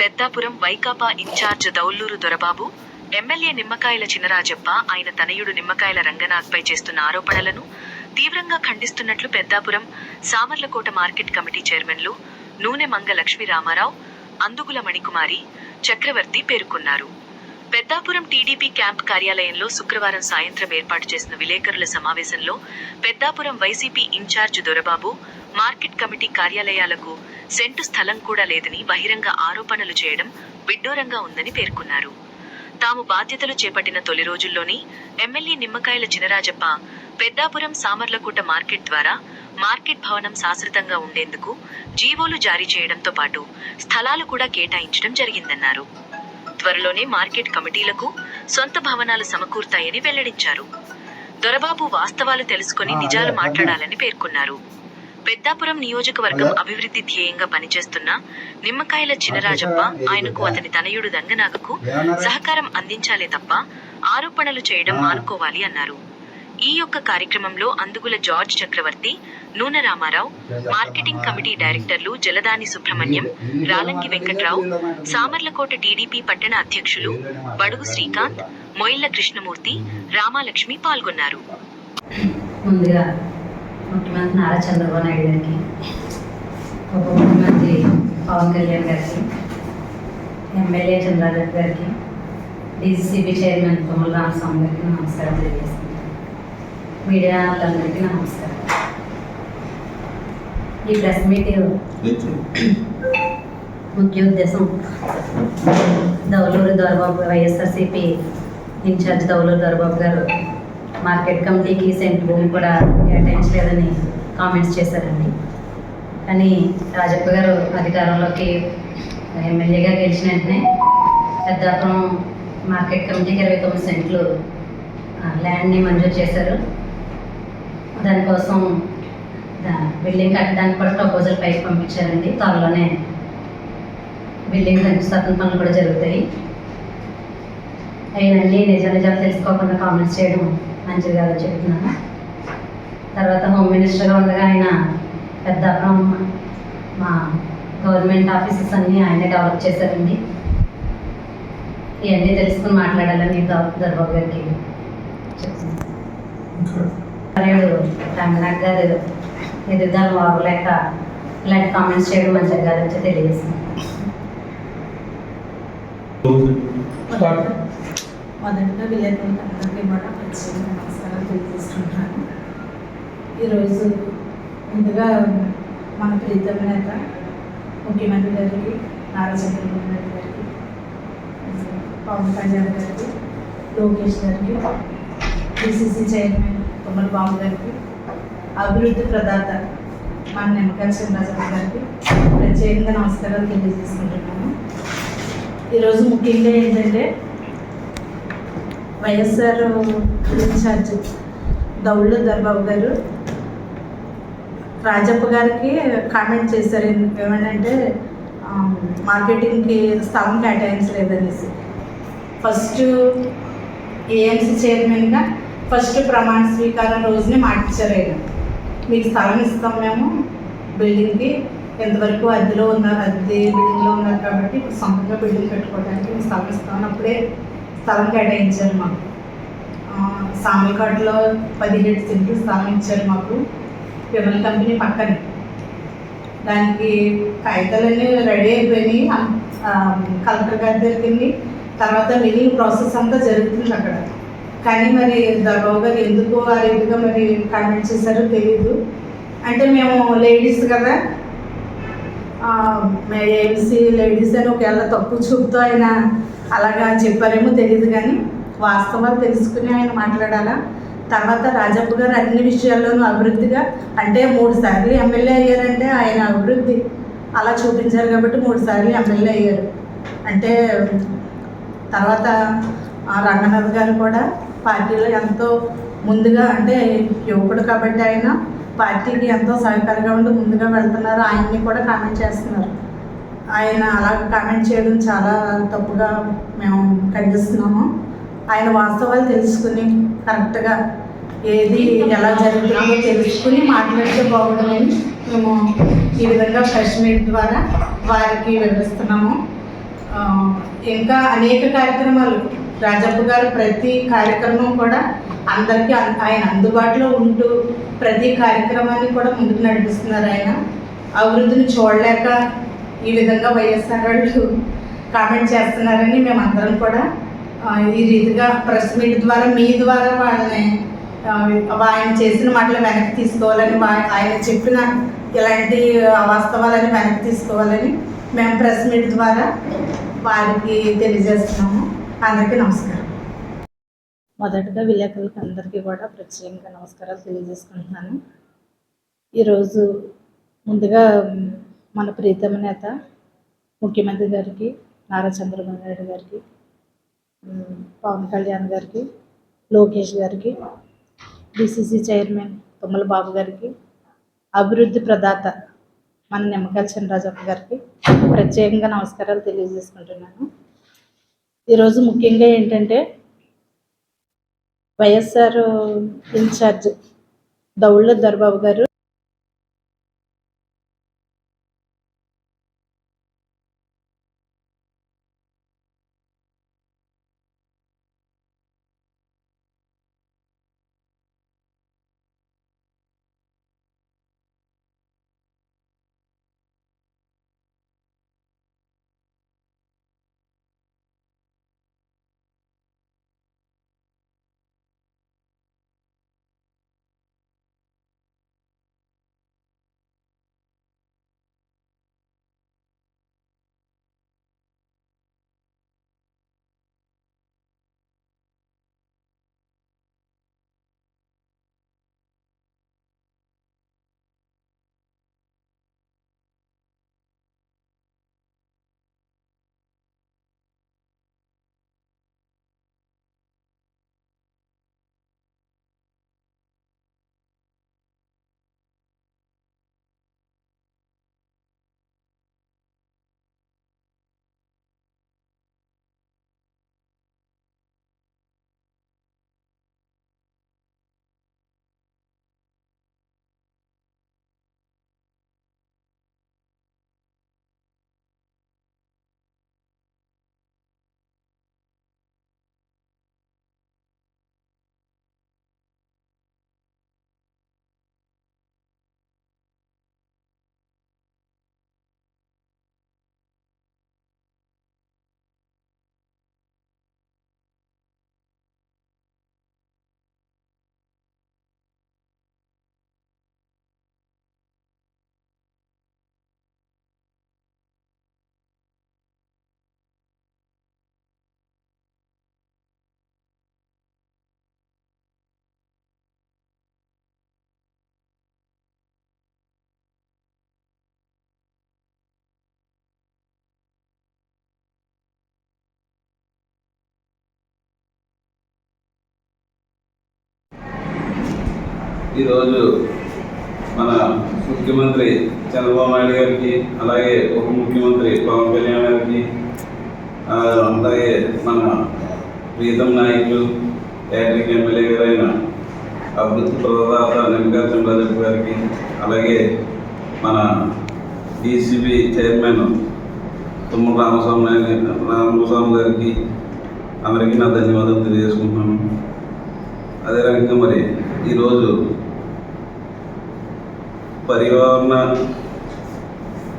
Peddapuram Vaikapa incharge దౌల్లూరు Dorababu, MLA Nimmakayala Chinarajappa ఆయన తనయుడు నిమ్మకాయల రంగనాథ్పై చేస్తున్న ఆరోపణలను తీవ్రంగా ఖండిస్తున్నట్లు పెద్దాపురం సామర్లకోట మార్కెట్ కమిటీ చైర్మన్లు నూనె మంగ లక్ష్మీ రామారావు, అందుగుల మణికుమారి, చక్రవర్తి పేర్కొన్నారు. పెద్దాపురం టీడీపీ క్యాంప్ కార్యాలయంలో శుక్రవారం సాయంత్రం ఏర్పాటు చేసిన విలేకరుల సమావేశంలో Peddapuram YCP incharge Dorababu, market committee కార్యాలయాలకు సెంటు స్థలం కూడా లేదని బహిరంగ ఆరోపణలు చేయడం విడ్డూరంగా ఉందని పేర్కొన్నారు. తాము బాధ్యతలు చేపట్టిన తొలి రోజుల్లోని ఎమ్మెల్యే నిమ్మకాయల చినరాజప్ప పెద్దాపురం సామర్లకోట మార్కెట్ ద్వారా మార్కెట్ భవనం శాశ్వతంగా ఉండేందుకు జీవోలు జారీ చేయడంతో పాటు స్థలాలు కూడా కేటాయించడం జరిగిందన్నారు. త్వరలోనే మార్కెట్ కమిటీలకు సొంత భవనాలు సమకూరుతాయని వెల్లడించారు. దొరబాబు వాస్తవాలు తెలుసుకొని నిజాలు మాట్లాడాలని పేర్కొన్నారు. పెద్దాపురం నియోజకవర్గం అభివృద్ధి ధ్యేయంగా పనిచేస్తున్న నిమ్మకాయల చినరాజప్ప ఆయనకు అతని తనయుడు రంగనాథకు సహకారం అందించాలే తప్ప ఆరోపణలు చేయడం మానుకోవాలి అన్నారు. ఈ యొక్క కార్యక్రమంలో అందుగుల జార్జ్ చక్రవర్తి, నూనె రామారావు, మార్కెటింగ్ కమిటీ డైరెక్టర్లు జలదాని సుబ్రహ్మణ్యం, రాలంగి వెంకట్రావు, సామర్లకోట టీడీపీ పట్టణ అధ్యక్షులు బడుగు శ్రీకాంత్, మొయిళ్ల కృష్ణమూర్తి, రామాలక్ష్మి పాల్గొన్నారు. ముందుగా ముఖ్యమంత్రి నారా చంద్రబాబు నాయుడు గారికి, ఉప ముఖ్యమంత్రి పవన్ కళ్యాణ్ గారికి, ఎమ్మెల్యే చంద్రరాజప్ప గారికి, డీసీసీబీ చైర్మన్ తుమ్మల రామస్వామి గారికి నమస్కారం తెలియజేస్తున్నాను. మీడియా వాళ్ళందరికీ నమస్కారం. ఈ ప్రెస్ మీట్ ముఖ్య ఉద్దేశం దౌల్లూరు దొరబాబు, వైఎస్ఆర్సీపీ ఇన్ఛార్జ్ దౌల్లూరు దొరబాబు గారు మార్కెట్ కమిటీకి సెంట్ భూమి కూడా కేటాయించలేదని కామెంట్స్ చేశారండి. కానీ రాజప్ప గారు అధికారంలోకి ఎమ్మెల్యేగా గెలిచిన వెంటనే పెద్దాపురం మార్కెట్ కమిటీకి 29 సెంట్లు ల్యాండ్ని మంజూరు చేశారు. దానికోసం బిల్డింగ్ కట్టడానికి కూడా ప్రపోజల్ పైకి పంపించారండి. త్వరలోనే బిల్డింగ్ శంకుస్థాపన పనులు కూడా జరుగుతాయి. అయినండి నిజాలు తెలుసుకోకుండా కామెంట్స్ చేయడం మంచిది కాదని చెప్తున్నాను. తర్వాత హోమ్ మినిస్టర్గా ఉండగా ఆయన పెద్దాపురం మా గవర్నమెంట్ ఆఫీసెస్ అన్నీ ఆయనే డెవలప్ చేశారండి. ఇవన్నీ తెలుసుకుని మాట్లాడాలని దొరబాబు గారికి చెప్తున్నాను. రంగనాథ్ గారు ఎదుగుదల వాగలేక ఇలాంటి కామెంట్స్ చేయడం మంచిది కాదని తెలియజేస్తున్నాను. మొదటిగా విలేకరులందరికీ కూడా ప్రత్యేక నమస్కారాలు తెలియజేస్తుంటాను. ఈరోజు ముందుగా మన ప్రీతమ నేత ముఖ్యమంత్రి గారికి, నారా చంద్రబాబు నాయుడు గారికి, పవన్ కళ్యాణ్ గారికి, లోకేష్ గారికి, డీసీసీ చైర్మన్ తుమ్మల బాబు గారికి, అభివృద్ధి ప్రదాత మన నిమ్మకాయల చినరాజప్ప గారికి ప్రత్యేకంగా నమస్కారాలు తెలియజేసుకుంటున్నాను. ఈరోజు ముఖ్యంగా ఏంటంటే వైఎస్ఆర్ ఇన్ఛార్జ్ దౌల్లూరు దొరబాబు గారు రాజప్ప గారికి కామెంట్ చేశారు. ఏమంటే మార్కెటింగ్కి స్థలం కేటాయించలేదనేసి. ఫస్ట్ ఏఎంసీ చైర్మన్గా ఫస్ట్ ప్రమాణ స్వీకారం రోజునే మాటిచ్చారు ఆయన, మీకు స్థలం ఇస్తాం మేము బిల్డింగ్కి, ఎంతవరకు అద్దెలో ఉన్నారు, అద్దె బిల్డింగ్లో ఉన్నారు కాబట్టి ఇప్పుడు సొంతంగా బిల్డింగ్ కట్టుకోవడానికి మీకు స్థలం ఇస్తామని అప్పుడే స్థలం కేటాయించారు మాకు. సామర్లకోటలో 17 సెంట్లు స్థలం ఇచ్చారు మాకు, విమల్ కంపెనీ పక్కనే. దానికి కాగితాలన్నీ రెడీ అయిపోయినాయి, కలెక్టర్ గారి దగ్గరికి. తర్వాత మిగిలిన ప్రాసెస్ అంతా జరుగుతుంది అక్కడ. కానీ మరి దొరబాబు గారు ఎందుకు ఆ రీతిగా మరి కామెంట్ చేశారో తెలియదు. అంటే మేము లేడీస్ కదా, ఏఎంసీ లేడీస్ అని ఒకవేళ తక్కువ చూపుతూ ఆయన అలాగా చెప్పారేమో తెలియదు. కానీ వాస్తవాలు తెలుసుకుని ఆయన మాట్లాడాలా. తర్వాత రాజప్ప గారు అన్ని విషయాల్లోనూ అభివృద్ధిగా, అంటే 3 సార్లు ఎమ్మెల్యే అయ్యారంటే ఆయన అభివృద్ధి అలా చూపించారు కాబట్టి 3 సార్లు ఎమ్మెల్యే అయ్యారు. అంటే తర్వాత రంగనాథ్ గారు కూడా పార్టీలో ఎంతో ముందుగా, అంటే యువకుడు కాబట్టి ఆయన పార్టీకి ఎంతో సహకారంగా ఉండి ముందుగా వెళ్తున్నారు. ఆయన్ని కూడా కామెంట్ చేస్తున్నారు. ఆయన అలా కామెంట్ చేయడం చాలా తప్పుగా మేము ఖండిస్తున్నాము. ఆయన వాస్తవాలు తెలుసుకుని కరెక్ట్గా ఏది ఎలా జరుగుతుందో తెలుసుకుని మాట్లాడితే బాగుంటుందని మేము ఈ విధంగా ప్రెస్ మీట్ ద్వారా వారికి వివరిస్తున్నాము. ఇంకా అనేక కార్యక్రమాలు రాజప్ప గారు ప్రతి కార్యక్రమం కూడా అందరికీ ఆయన అందుబాటులో ఉంటూ ప్రతి కార్యక్రమాన్ని కూడా ముందుకు నడిపిస్తున్నారు. ఆయన అభివృద్ధిని చూడలేక ఈ విధంగా వైఎస్ఆర్ వాళ్ళు కామెంట్ చేస్తున్నారని మేమందరం కూడా ఈ రీతిగా ప్రెస్ మీట్ ద్వారా మీ ద్వారా వాళ్ళని ఆయన చేసిన మాటలు వెనక్కి తీసుకోవాలని, ఆయన చెప్పిన ఇలాంటి వాస్తవాలని వెనక్కి తీసుకోవాలని మేము ప్రెస్ మీట్ ద్వారా వారికి తెలియజేస్తున్నాము. అందరికీ నమస్కారం. మొదటగా విలేకరులకు అందరికీ కూడా ప్రత్యేకంగా నమస్కారాలు తెలియజేసుకుంటున్నాను. ఈరోజు ముందుగా మన ప్రీతమ నేత ముఖ్యమంత్రి గారికి, నారా చంద్రబాబు నాయుడు గారికి, పవన్ కళ్యాణ్ గారికి, లోకేష్ గారికి, డిసిసి చైర్మన్ తుమ్మల బాబు గారికి, అభివృద్ధి ప్రదాత మన నిమ్మకాయల చినరాజప్ప గారికి ప్రత్యేకంగా నమస్కారాలు తెలియజేసుకుంటున్నాను. ఈరోజు ముఖ్యంగా ఏంటంటే వైఎస్ఆర్ ఇన్ఛార్జ్ దౌళ్ళ దొరబాబు గారు ఈరోజు మన ముఖ్యమంత్రి చంద్రబాబు నాయుడు గారికి, అలాగే ఉప ముఖ్యమంత్రి పవన్ కళ్యాణ్ గారికి, అలాగే మన ప్రీతం నాయకులు యాక్టింగ్ ఎమ్మెల్యే గారైన అభివృద్ధి ప్రదాత నిమ్మకాయల చినరాజప్ప గారికి, అలాగే మన డిసిబి చైర్మన్ తుమ్మల రామస్వామి గారికి అందరికీ నా ధన్యవాదాలు తెలియజేసుకుంటున్నాను. అదే రకంగా మరి ఈరోజు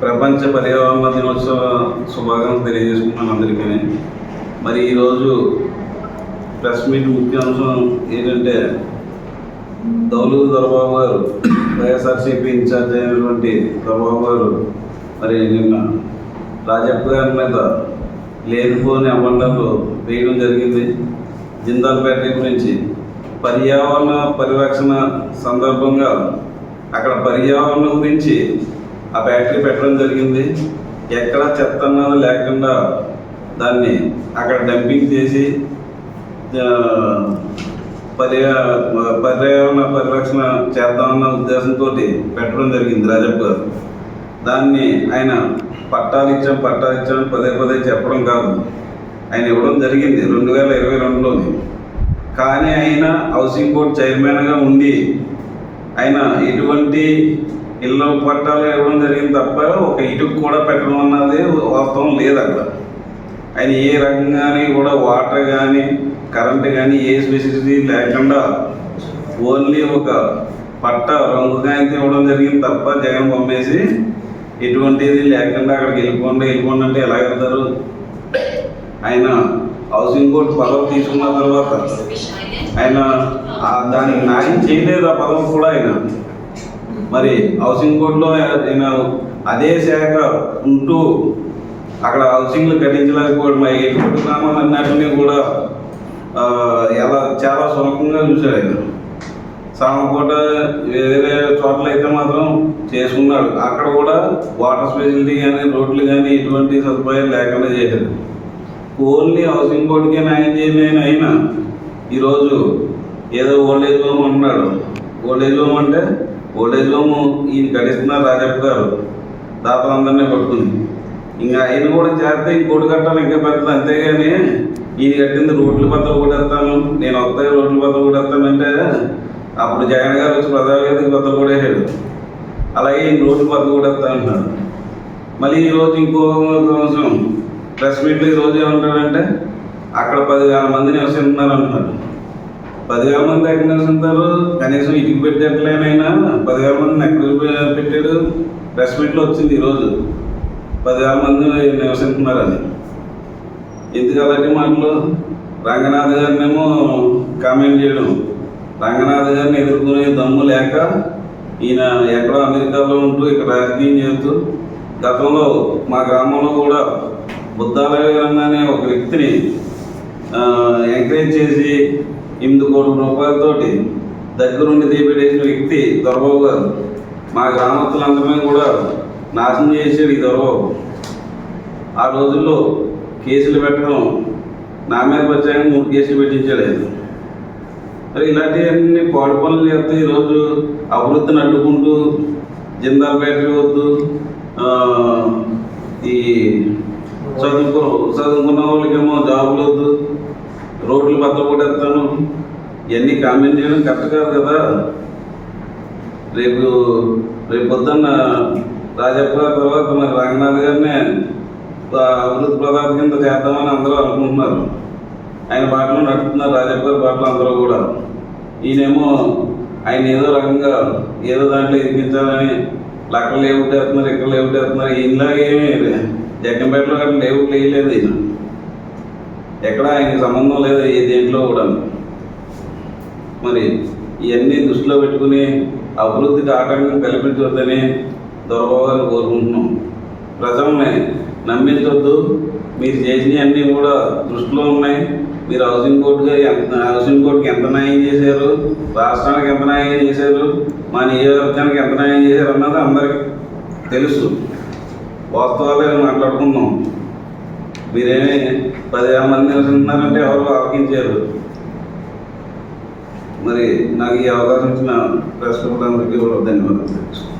ప్రపంచ పర్యావరణ దినోత్సవ శుభాకాంక్షలు తెలియజేసుకుంటున్నాను అందరికీ. మరి ఈరోజు ప్రెస్ మీట్ ముఖ్య అంశం ఏంటంటే దౌలూరు దొరబాబు గారు, వైఎస్ఆర్సీపీ ఇన్ఛార్జ్ అయినటువంటి దొరబాబు గారు మరి నిన్న రాజప్ప గారి మీద లేనిపోని అబండాలు వేయడం జరిగింది. జిందాల్ ఫ్యాక్టరీ గురించి పర్యావరణ పరిరక్షణ సందర్భంగా అక్కడ పర్యావరణం గురించి ఆ ఫ్యాక్టరీ పెట్టడం జరిగింది. ఎక్కడ చెత్త అన్నది లేకుండా దాన్ని అక్కడ డంపింగ్ చేసి పర్యావరణ పరిరక్షణ చేద్దామన్న ఉద్దేశంతో పెట్టడం జరిగింది రాజప్ప గారు. దాన్ని ఆయన పట్టాలు ఇచ్చాం పదే పదే చెప్పడం కాదు, ఆయన ఇవ్వడం జరిగింది 2022లోని. కానీ ఆయన హౌసింగ్ బోర్డ్ చైర్మన్గా ఉండి ఆయన ఎటువంటి ఇళ్ళ పట్టాలు ఇవ్వడం జరిగింది తప్ప ఒక ఇటుకు కూడా పెట్టడం అన్నది వాస్తవం లేదు అక్కడ. ఆయన ఏ రకంగానే కూడా వాటర్ కానీ కరెంట్ కానీ ఏ స్పెసిలిటీ లేకుండా ఓన్లీ ఒక పట్ట రంగు కాగితం ఇవ్వడం జరిగింది తప్ప జగన్ పంపేసి ఎటువంటిది లేకుండా అక్కడికి వెళ్ళిపోండి అంటే ఎలా వెళ్తారు? ఆయన హౌసింగ్ బోర్డు పదవి తీసుకున్న తర్వాత ఆయన దానికి న్యాయం చేయలేదు. ఆ పదవి కూడా ఆయన మరి హౌసింగ్ బోర్డులో ఆయన అదే శాఖ ఉంటూ అక్కడ హౌసింగ్లు కట్టించలేకపోవడం ఎటువంటి గ్రామాలన్నింటినీ కూడా ఎలా చాలా సులభంగా చూశాడు ఆయన. సామకోట వేరే చోట్ల అయితే మాత్రం చేసుకున్నాడు. అక్కడ కూడా వాటర్ ఫెసిలిటీ కానీ రోడ్లు కానీ ఎటువంటి సదుపాయాలు లేకుండా చేశాడు. ఓన్లీ హౌసింగ్ బోర్డుకే న్యాయం చేయలేని అయినా ఈరోజు ఏదో ఓల్డేజ్ హోమ్ అంటున్నాడు. ఓల్డేజ్ హోమ్ అంటే ఓల్డేజ్ హోమ్ ఈయన కట్టిస్తున్నారు రాజప్ప గారు దాతలందరినీ పట్టుకుని. ఇంకా ఆయన కూడా చేస్తే ఇంకోటి కట్టాలి ఇంకా పెద్దది. అంతేగాని ఈయన కట్టింది రోడ్ల పత్రం కూడా వేస్తాను, నేను వస్తాయి రోడ్ల పత్రం కూడా వేస్తానంటే అప్పుడు జగన్ గారు వచ్చి ప్రధాని పత్రం కూడా వేసాడు. అలాగే ఈయన రోడ్ల పత్రం కూడా వేస్తా అంటున్నాడు. మళ్ళీ ఈరోజు ఇంకో సంవత్సరం ప్రెస్ మీట్లో ఈరోజు ఏమంటాడంటే అక్కడ 10,000 మంది నివసిస్తున్నారు అంటున్నాడు. 10,000 మంది ఎక్కడ నివసిస్తారు? కనీసం ఇటుకు పెట్టేట్లేనైనా 10,000 మందిని ఎక్కడ పెట్టాడు? ప్రెస్ మీట్లో వచ్చింది ఈరోజు 10,000 మంది నివసిస్తున్నారని. ఎందుకు అలాంటి మాటలు? రంగనాథ్ గారినేమో కామెంట్ చేయడం, రంగనాథ్ గారిని ఎదుర్కొనే దమ్ము లేక ఈయన ఎక్కడో అమెరికాలో ఉంటూ ఇక్కడ రాజకీయం చేస్తూ గతంలో మా గ్రామంలో కూడా బుద్ధాలయం అనే ఒక వ్యక్తిని ఎంకరేజ్ చేసి 8 కోట్ల రూపాయలతోటి దగ్గరుండి తీపెట్టేసిన వ్యక్తి దొరబాబు గారు. మా గ్రామస్తులందరినీ కూడా నాశనం చేసాడు ఈ దొరబాబు. ఆ రోజుల్లో కేసులు పెట్టడం, నా మీద వచ్చాక 3 కేసులు పెట్టించాడు ఆయన. మరి ఇలాంటివన్నీ పాడు పనులు చేస్తే ఈరోజు అభివృద్ధిని అడ్డుకుంటూ జిందాల్ బ్యాటరీ వద్దు, ఈ చదువుకున్న వాళ్ళకేమో జాబులు వద్దు, రోడ్లు పత్రం కొట్టేస్తాను, ఇవన్నీ కామెంట్ చేయడం కరెక్ట్ కాదు కదా. రేపు పొద్దున్న రాజప్ప గారి తర్వాత మరి రంగనాథ్ గారినే అభివృద్ధి ప్రదాత కింద చేద్దామని అందరూ అనుకుంటున్నారు. ఆయన బాటలో నడుపుతున్నారు రాజప్ప గారి బాటలో అందరూ కూడా. ఈయనేమో ఆయన ఏదో రకంగా ఏదో దాంట్లో ఎదిగించాలని అక్కడ లేఅవుట్ వేస్తున్నారు, ఇక్కడ లేఅవుట్ వేస్తున్నారు. ఈయనలాగేమీ జగ్గంపేటలో కానీ లేఅవుట్ వేయలేదు ఈయన. ఎక్కడ ఆయనకి సంబంధం లేదు ఈ దేంట్లో కూడా. మరి ఇవన్నీ దృష్టిలో పెట్టుకుని అభివృద్ధికి ఆటంకం కల్పించవద్దని దొరబాబు కోరుకుంటున్నాం. ప్రజల్ని నమ్మించవద్దు. మీరు చేసినవన్నీ కూడా దృష్టిలో ఉన్నాయి. మీరు హౌసింగ్ బోర్డుకి ఎంత న్యాయం చేశారు, రాష్ట్రానికి ఎంత న్యాయం చేశారు, మా నియోజకవర్గానికి ఎంత న్యాయం చేశారు అన్నది అందరికీ తెలుసు. వాస్తవాలే మాట్లాడుకుందాం. మీరేమి 10,000 మంది నివసిస్తున్నారంటే ఎవరు ఆలోచించారు? మరి నాకు ఈ అవకాశం ఇచ్చిన ప్రెస్ అందరికీ కూడా ధన్యవాదాలు.